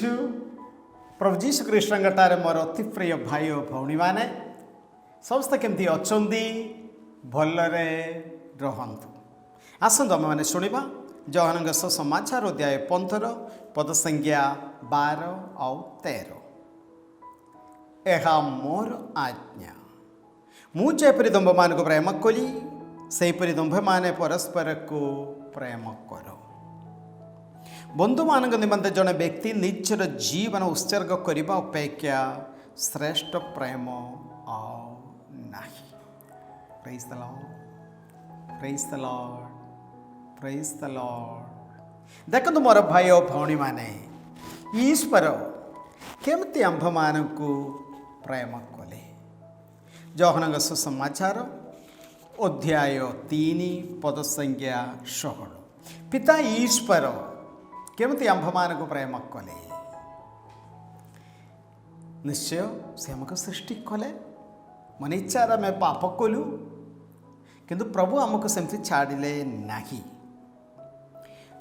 यीशु प्रभु जीशु कृष्णटारे मोर अति प्रिय भाई और भौणी मैंने समस्ते केमती अच्छी भलरे रहतु आसतु आम मैंने शुणा जवान समाचार अध्याय 15 पद संज्ञा 12 और 13 यह मोर आज्ञा मुझेपरी दंभ मान को प्रेम कली सेपरी दंभ माने परस्पर को प्रेम कर बंधु मान निमंते जड़े व्यक्ति निजर जीवन उत्सर्ग करने अपेक्षा श्रेष्ठ प्रेम Praise the Lord. Praise the Lord. Praise the Lord. देखो मोर भाई और भौणी माने ईश्वर केमती आंभ मान को प्रेम कले जवान सुसमाचार अध्याय 3 पद संज्ञा 16 पिता ईश्वर केमती आंभ मान को प्रेम कले निश्चय से हमको सृष्टि कले मन इच्छा में पाप कलु किंतु प्रभु आमको सेमती छाड़िले नहीं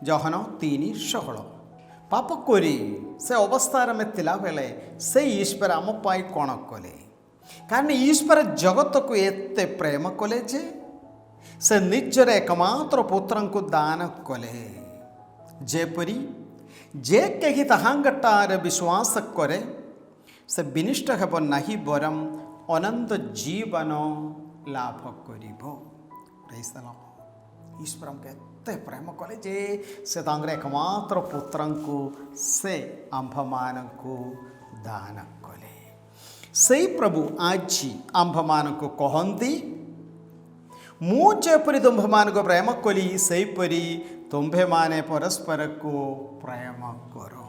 जहन 3:16 पाप करी से अवस्था में तिला बेले से ईश्वर आम पाई कौन कले कारण ईश्वर जगत को एते प्रेम कले जे से निजर एकमात्र पुत्र को दान कले जेपरी जे कहीं ताहांगटार विश्वास करे से विनिष्ट हेब नहीं बरम अनंत जीवन लाभ करिबो ईश्वर हमको एते प्रेम कले जे से तांगर एकमात्र पुत्र को से आंभ मान को दान कले से प्रभु आज आंभ मान को कहती मुझेपरी तुम्भ मान को प्रेम कली से परी तुम्भे माने परस्पर को प्रेम करो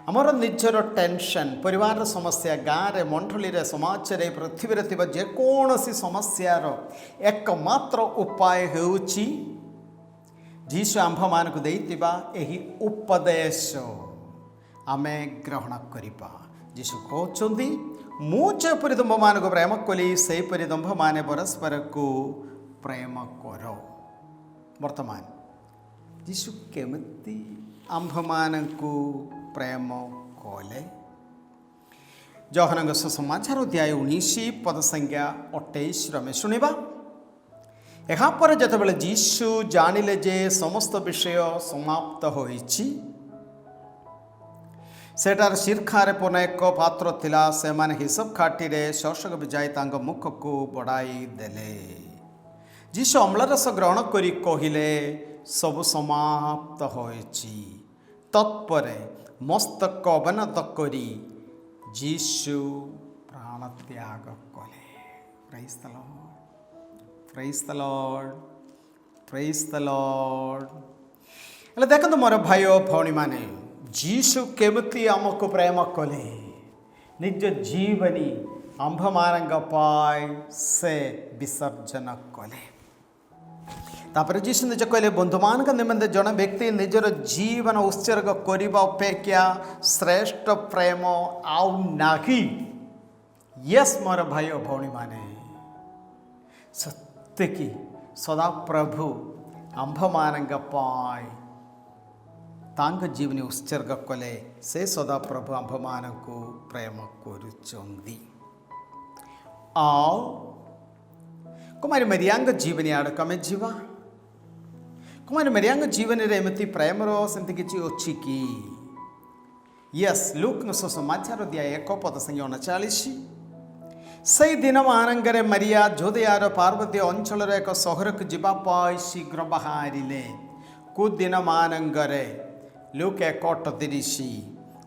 आमर निजर टेंशन परिवार समस्या गाँव में मंडली रे समाज रे पृथ्वी रे थिबा जेकोसी समस्यार एकमात्र उपाय हेउची जीशु आंभ मान को देइतिबा एही उपदेश आमे ग्रहण करिबा जीशु कहउचंदी मु जेपरि दंभ मान को प्रेम कली सेहि परि दंभ माने परस्पर को प्रेम करो वर्तमान जीशु केमती आंभ मान को प्रेम कले जवान सुसमाचार अध्याय 19 पद संज्ञा 28 में शुणा यापर जितेबाला जीशु जानिले जे समस्त विषय समाप्त होइछि सेटार शीर्षारे पुनः एक पात्र थिला से माने हिसाब खाटी रे शोषक विजाई तांग मुख को बढ़ाई देले जीशु अम्लरस ग्रहण करी कहिले सब समाप्त होइछि तत्परे मस्तक अवनत करी जीशु प्राण त्याग कले praise the Lord praise the Lord praise the Lord देखो मोर भाई और भौणी माने जीशु केमती आमको प्रेम कले निज जीवनी आंभ मान पाई से विसर्जन कले तापर जीशु निज कहले बंधु मान निमंते जन व्यक्ति निजर जीवन उत्सर्ग करने अपेक्षा श्रेष्ठ प्रेम आउ नाही यस मोर भाई और भौणी माने सत्य की सदा प्रभु आंभ मान पाई तांग जीवनी उत्सर्ग कले से सदा प्रभु आंभ मान को प्रेम करुचंदी आओ कुमारी मरियांग जीवनी आड़क आम जीवा कुमारी मरियांग जीवन रे एमती प्रेमर सेमती किछि अछि कि यस लूक सुसमाचार अध्याय 1 पद संज्ञा 39 से दिन मानंगरे मरिया जोदयार पार्वती अंचल एक सहर को जीवाई शीघ्र बाहरिले कुदिन मानंगरे लूक 1:30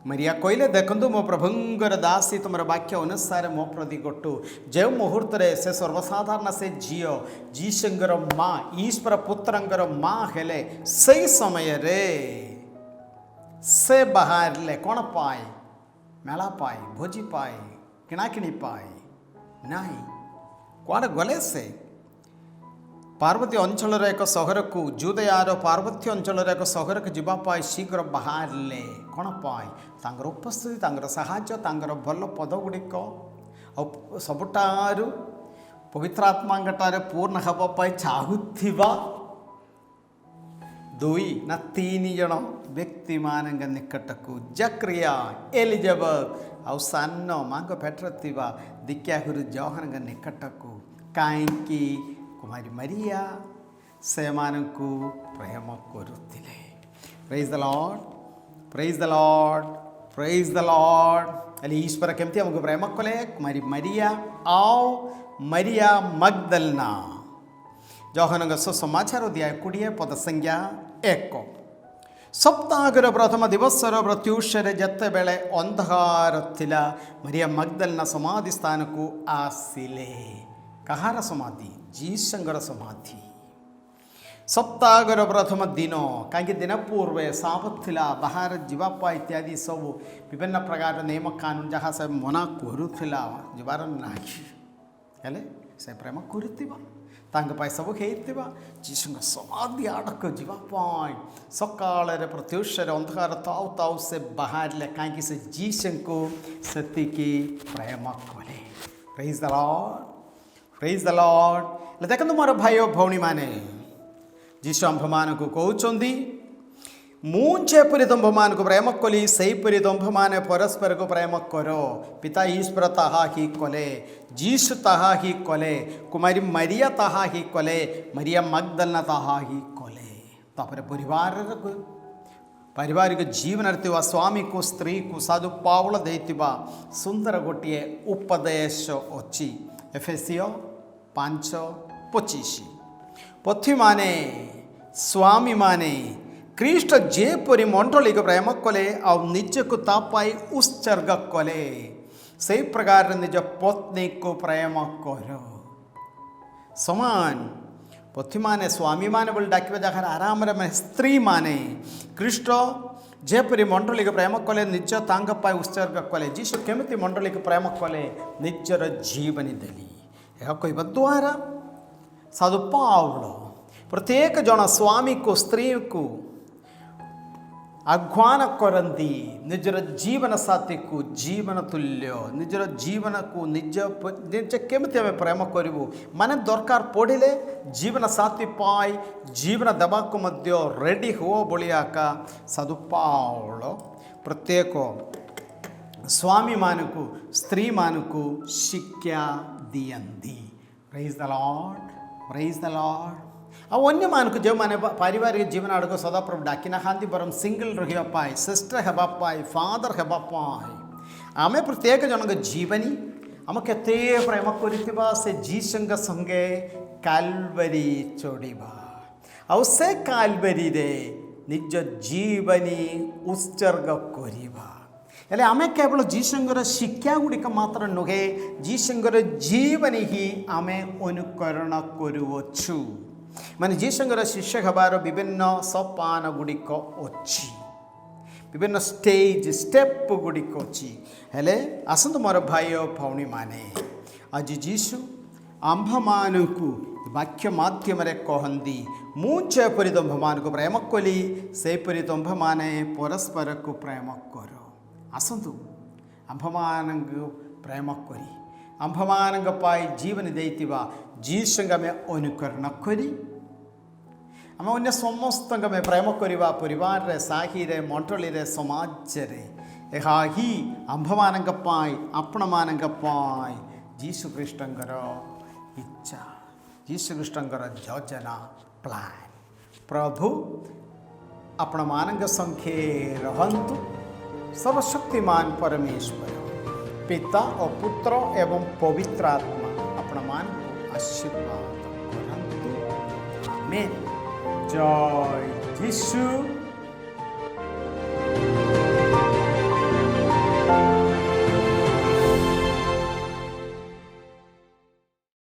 मरिया कहले देखु मो प्रभुंगर दासी तुम वाक्य अनुसार मो प्रति गटु जो मुहूर्त से सर्वसाधारण से झीओ जीशुंगर माँ ईश्वर पुत्रंगर माँ हेले से समय रे से बाहर ले कौन पाए मेला पाए भोजी पाए किणाकिणी पाए नहीं कौन गले से पार्वती अंचल एक सहर को जुदयार पार्वती अंचल एक सहर को जीवाई शीघ्र बाहर ले कौन पाए तांगर उपस्थिति तांगर साहाय्य तांगर भल पद गुड़िक सबुठारु पवित्र आत्मांगटारे पूर्ण हवापाई चाहुथिबा ଦୁଇ ନା 3 ଜଣ ବ୍ୟକ୍ତିମାନଙ୍କ ନିକଟକୁ ଜକ୍ରିୟା ଏଲିଜାବେଥ ଆଉ ସାନ ମାଙ୍କ ପେଟରେ ଥିବା ଦୀକ୍ଷାଗୁରୁ ଜହନଙ୍କ ନିକଟକୁ। କାହିଁକି? କୁମାରୀ ମାରିଆ ସେମାନଙ୍କୁ ପ୍ରେମ କରୁଥିଲେ। ପ୍ରେଜ୍ ଦ ଲର୍ଡ, ପ୍ରେଜ୍ ଦ ଲର୍ଡ, ପ୍ରେଜ୍ ଦ ଲର୍ଡ। ହେଲେ ଈଶ୍ୱର କେମିତି ଆମକୁ ପ୍ରେମ କଲେ? କୁମାରୀ ମାରିଆ ଆଉ ମାରିଆ ମଗ୍ଦଲେନା। ଜହନଙ୍କ ସୁସମାଚାର ଅଧ୍ୟାୟ 20 ପଦ ସଂଖ୍ୟା 1। ସପ୍ତାହର ପ୍ରଥମ ଦିବସର ପ୍ରତ୍ୟୁଷରେ ଯେତେବେଳେ ଅନ୍ଧକାର ଥିଲା, ମାରିଆ ମଗ୍ଦଲେନା ସମାଧି ସ୍ଥାନକୁ ଆସିଲେ। କାହାର ସମାଧି? ଯୀଶୁଙ୍କର ସମାଧି। ସପ୍ତାହର ପ୍ରଥମ ଦିନ, କାହିଁକି ଦିନ ପୂର୍ବେ ସାବତ ଥିଲା, ବାହାର ଯିବା ପାଇଁ ଇତ୍ୟାଦି ସବୁ ବିଭିନ୍ନ ପ୍ରକାର ନିୟମ କାନୁନ ଯାହା ସେ ମନା କରୁଥିଲା ଯିବାର ନାହିଁ। ହେଲେ ସେ ପ୍ରେମ କରୁଥିବା, ତାଙ୍କ ପାଇଁ ସବୁ ହେଇଥିବା, ଯୀଶୁଙ୍କ ସମାଧି ଆଡ଼କୁ ଯିବା ପାଇଁ ସକାଳରେ ପ୍ରତ୍ୟୁଷରେ ଅନ୍ଧକାର ଥାଉ ଥାଉ ସେ ବାହାରିଲେ। କାହିଁକି? ସେ ଯୀଶୁଙ୍କୁ ସେତିକି ପ୍ରେମ କଲେ। ପ୍ରେଜ୍ ଦ ଲର୍ଡ, ପ୍ରେଜ୍ ଦ ଲର୍ଡ। ହେଲେ ଦେଖନ୍ତୁ ମୋର ଭାଇ ଓ ଭଉଣୀମାନେ, ଯୀଶୁ ଆମ୍ଭମାନଙ୍କୁ କହୁଛନ୍ତି, ମୁଁ ଯେପରି ତୁମ୍ଭମାନଙ୍କୁ ପ୍ରେମ କଲି ସେହିପରି ତୁମ୍ଭମାନେ ପରସ୍ପରକୁ ପ୍ରେମ କର। ପିତା ଈଶ୍ୱର ତାହା ହିଁ କଲେ, ଯୀଶୁ ତାହା ହିଁ କଲେ, କୁମାରୀ ମାରିଆ ତାହା ହିଁ କଲେ, ମାରିଆ ମଗ୍ଦଲେନା ତାହା ହିଁ କଲେ। ତାପରେ ପାରିବାରିକ ଜୀବନରେ ଥିବା ସ୍ୱାମୀକୁ ସ୍ତ୍ରୀକୁ ସାଧୁ ପାଉଳ ଦେଇଥିବା ସୁନ୍ଦର ଗୋଟିଏ ଉପଦେଶ ଅଛି। ଏଫେସିୟ 5:25। ପତ୍ନୀମାନେ, ସ୍ୱାମୀମାନେ ଖ୍ରୀଷ୍ଟ ଯେପରି ମଣ୍ଡଳୀକୁ ପ୍ରେମ କଲେ ଆଉ ନିଜକୁ ତା ପାଇଁ ଉତ୍ସର୍ଗ କଲେ, ସେହି ପ୍ରକାର ନିଜ ପତ୍ନୀକୁ ପ୍ରେମ କର। ସମାନ ପତ୍ନୀମାନେ ସ୍ୱାମୀମାନେ ବୋଲି ଡାକିବା ଜାଗାରେ ଆରାମରେ ସ୍ତ୍ରୀମାନେ ଖ୍ରୀଷ୍ଟ ଯେପରି ମଣ୍ଡଳୀକୁ ପ୍ରେମ କଲେ, ନିଜ ତାଙ୍କ ପାଇଁ ଉତ୍ସର୍ଗ କଲେ। ଯୀଶୁ କେମିତି ମଣ୍ଡଳୀକୁ ପ୍ରେମ କଲେ? ନିଜର ଜୀବନୀ ଦେଲି। ଏହା କହିବା ଦ୍ୱାରା ସାଧୁ ପାଉଳ ପ୍ରତ୍ୟେକ ଜଣ ସ୍ୱାମୀକୁ ସ୍ତ୍ରୀକୁ ଆହ୍ୱାନ କରନ୍ତି, ନିଜର ଜୀବନ ସାଥୀକୁ ଜୀବନ ତୁଲ୍ୟ, ନିଜର ଜୀବନକୁ ନିଜ କେମିତି ଆମେ ପ୍ରେମ କରିବୁ, ମାନେ ଦରକାର ପଡ଼ିଲେ ଜୀବନ ସାଥୀ ପାଇଁ ଜୀବନ ଦେବାକୁ ମଧ୍ୟ ରେଡ଼ି ହୁଅ ବୋଲି ଆକା ସାଧୁ ପାଉଳ ପ୍ରତ୍ୟେକ ସ୍ୱାମୀମାନଙ୍କୁ ସ୍ତ୍ରୀମାନଙ୍କୁ ଶିକ୍ଷା ଦିଅନ୍ତି। ପ୍ରେଜ୍ ଦ ଲର୍ଡ, ପ୍ରେଜ୍ ଦ ଲର୍ଡ। ଆଉ ଅନ୍ୟମାନଙ୍କୁ ଯେଉଁମାନେ ପାରିବାରିକ ଜୀବନ ଆଡ଼କୁ ସଦାପ୍ରଭୁ ଡାକି ନାହାନ୍ତି, ବରଂ ସିଙ୍ଗଲ୍ ରହିବା ପାଇଁ, ସିଷ୍ଟର ହେବା ପାଇଁ, ଫାଦର ହେବା ପାଇଁ, ଆମେ ପ୍ରତ୍ୟେକ ଜଣଙ୍କ ଜୀବନୀ ଆମେ କେତେ ପ୍ରେମ କରିଥିବା ସେ ଯୀଶୁଙ୍କ ସଙ୍ଗେ କାଲବରୀ ଚଢ଼ିବା ଆଉ ସେ କାଲବରୀରେ ନିଜ ଜୀବନୀ ଉତ୍ସର୍ଗ କରିବା। ହେଲେ ଆମେ କେବଳ ଯୀଶୁଙ୍କର ଶିକ୍ଷା ଗୁଡ଼ିକ ମାତ୍ର ନୁହେଁ, ଯୀଶୁଙ୍କର ଜୀବନୀ ହିଁ ଆମେ ଅନୁକରଣ କରୁଅଛୁ। ମାନେ ଯୀଶୁଙ୍କର ଶିଷ୍ୟ ହେବାର ବିଭିନ୍ନ ସୋପାନ ଗୁଡ଼ିକ ଅଛି, ବିଭିନ୍ନ ଷ୍ଟେପ୍ ଗୁଡ଼ିକ ଅଛି। ହେଲେ ଆସନ୍ତୁ ମୋର ଭାଇ ଓ ଭଉଣୀମାନେ, ଆଜି ଯୀଶୁ ଆମ୍ଭମାନଙ୍କୁ ବାକ୍ୟ ମାଧ୍ୟମରେ କହନ୍ତି, ମୁଁ ଯେପରି ତୁମ୍ଭମାନଙ୍କୁ ପ୍ରେମ କଲି ସେହିପରି ତୁମ୍ଭମାନେ ପରସ୍ପରକୁ ପ୍ରେମ କର। ଆସନ୍ତୁ ଆମ୍ଭମାନଙ୍କୁ ପ୍ରେମ କରି ଆମ୍ଭମାନଙ୍କ ପାଇଁ ଜୀବନ ଦେଇଥିବା ଯୀଶୁଙ୍କୁ ଆମେ ଅନୁକରଣ କରି ଆମେ ଅନ୍ୟ ସମସ୍ତଙ୍କୁ ଆମେ ପ୍ରେମ କରିବା। ପରିବାରରେ, ସାହିରେ, ମଣ୍ଡଳୀରେ, ସମାଜରେ, ଏହା ହିଁ ଆମ୍ଭମାନଙ୍କ ପାଇଁ, ଆପଣମାନଙ୍କ ପାଇଁ ଯୀଶୁ ଖ୍ରୀଷ୍ଟଙ୍କର ଇଚ୍ଛା, ଯୀଶୁ ଖ୍ରୀଷ୍ଟଙ୍କର ଯୋଜନା, ପ୍ଲାନ୍। ପ୍ରଭୁ ଆପଣମାନଙ୍କ ସଙ୍ଗେ ରହନ୍ତୁ। ସର୍ବଶକ୍ତିମାନ ପରମେଶ୍ୱର ପିତା ଓ ପୁତ୍ର ଏବଂ ପବିତ୍ର ଆତ୍ମା ଆପଣମାନଙ୍କୁ ଆଶୀର୍ବାଦ କରନ୍ତୁ। ଆମେନ୍। ଜୟ ଯୀଶୁ।